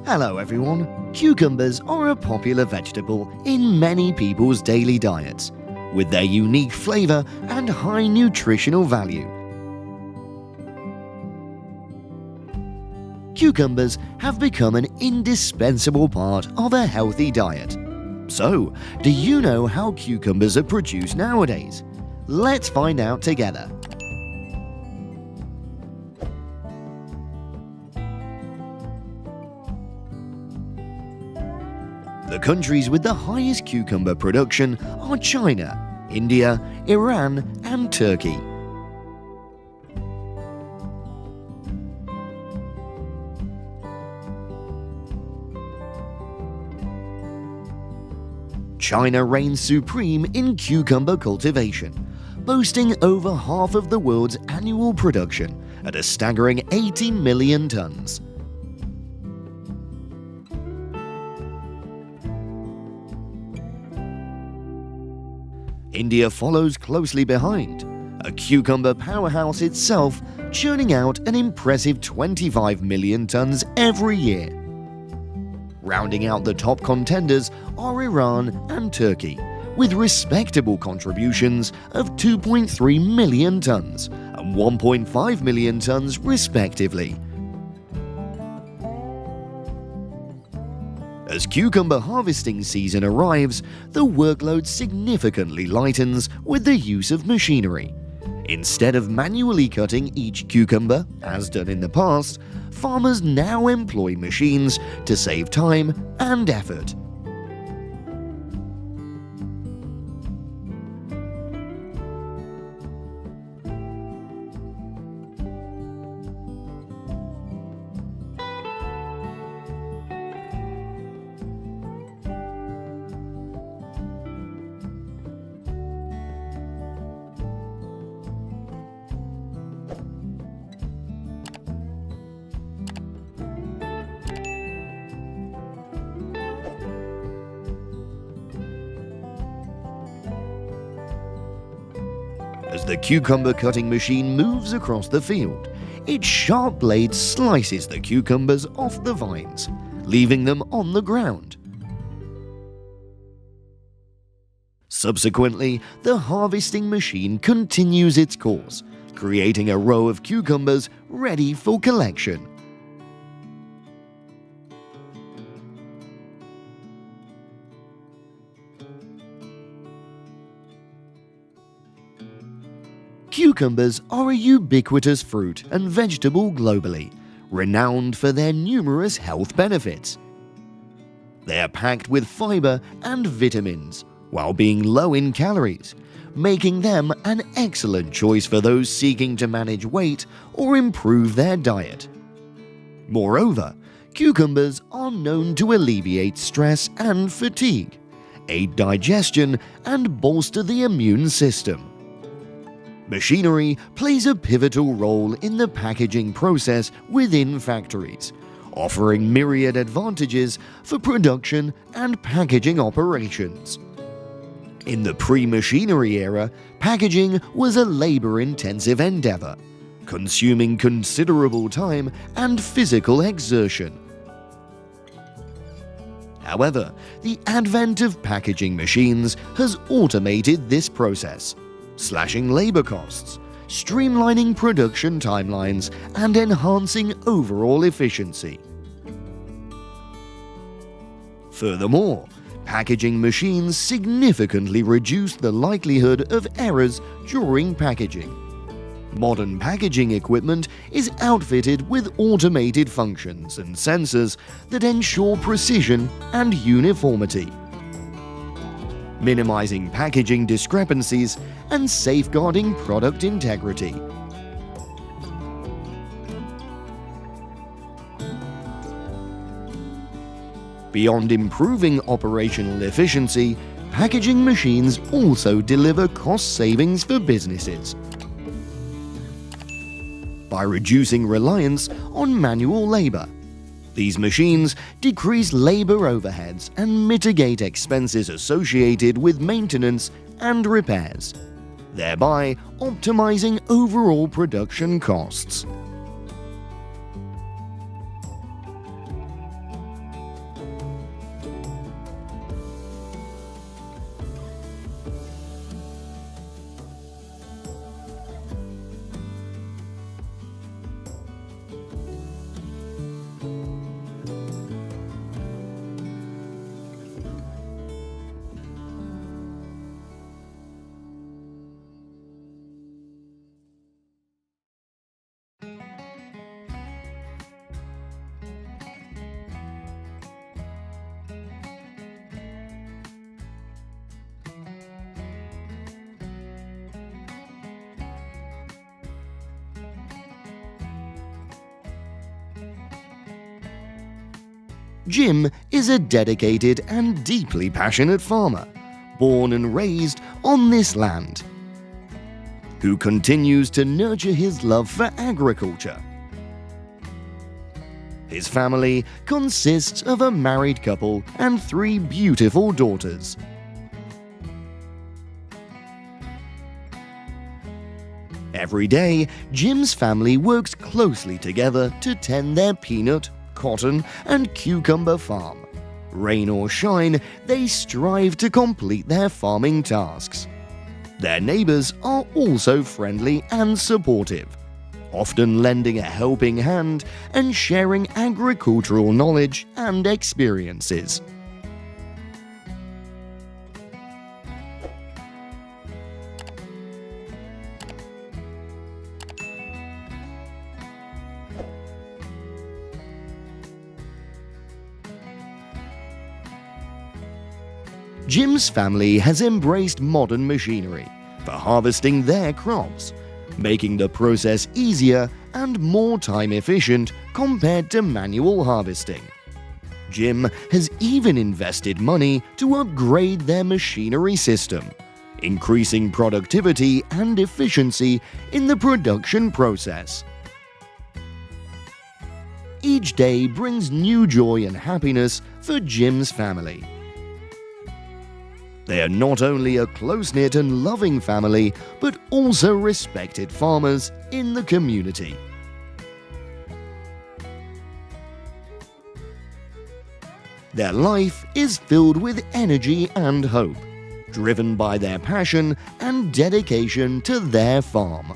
Hello everyone! Cucumbers are a popular vegetable in many people's daily diets, with their unique flavor and high nutritional value. Cucumbers have become an indispensable part of a healthy diet. So, do you know how cucumbers are produced nowadays? Let's find out together. The countries with the highest cucumber production are China, India, Iran, and Turkey. China reigns supreme in cucumber cultivation, boasting over half of the world's annual production at a staggering 80 million tons. India follows closely behind, a cucumber powerhouse itself, churning out an impressive 25 million tons every year. Rounding out the top contenders are Iran and Turkey, with respectable contributions of 2.3 million tons and 1.5 million tons respectively. As cucumber harvesting season arrives, the workload significantly lightens with the use of machinery. Instead of manually cutting each cucumber, as done in the past, farmers now employ machines to save time and effort. As the cucumber cutting machine moves across the field, its sharp blade slices the cucumbers off the vines, leaving them on the ground. Subsequently, the harvesting machine continues its course, creating a row of cucumbers ready for collection. Cucumbers are a ubiquitous fruit and vegetable globally, renowned for their numerous health benefits. They are packed with fiber and vitamins, while being low in calories, making them an excellent choice for those seeking to manage weight or improve their diet. Moreover, cucumbers are known to alleviate stress and fatigue, aid digestion, and bolster the immune system. Machinery plays a pivotal role in the packaging process within factories, offering myriad advantages for production and packaging operations. In the pre-machinery era, packaging was a labor-intensive endeavor, consuming considerable time and physical exertion. However, the advent of packaging machines has automated this process, slashing labor costs, streamlining production timelines, and enhancing overall efficiency. Furthermore, packaging machines significantly reduce the likelihood of errors during packaging. Modern packaging equipment is outfitted with automated functions and sensors that ensure precision and uniformity, minimizing packaging discrepancies and safeguarding product integrity. Beyond improving operational efficiency, packaging machines also deliver cost savings for businesses. By reducing reliance on manual labor, these machines decrease labor overheads and mitigate expenses associated with maintenance and repairs, thereby optimizing overall production costs. Jim is a dedicated and deeply passionate farmer, born and raised on this land, who continues to nurture his love for agriculture. His family consists of a married couple and 3 beautiful daughters. Every day, Jim's family works closely together to tend their peanut, cotton, and cucumber farm. Rain or shine, they strive to complete their farming tasks. Their neighbors are also friendly and supportive, often lending a helping hand and sharing agricultural knowledge and experiences. Jim's family has embraced modern machinery for harvesting their crops, making the process easier and more time-efficient compared to manual harvesting. Jim has even invested money to upgrade their machinery system, increasing productivity and efficiency in the production process. Each day brings new joy and happiness for Jim's family. They are not only a close-knit and loving family, but also respected farmers in the community. Their life is filled with energy and hope, driven by their passion and dedication to their farm.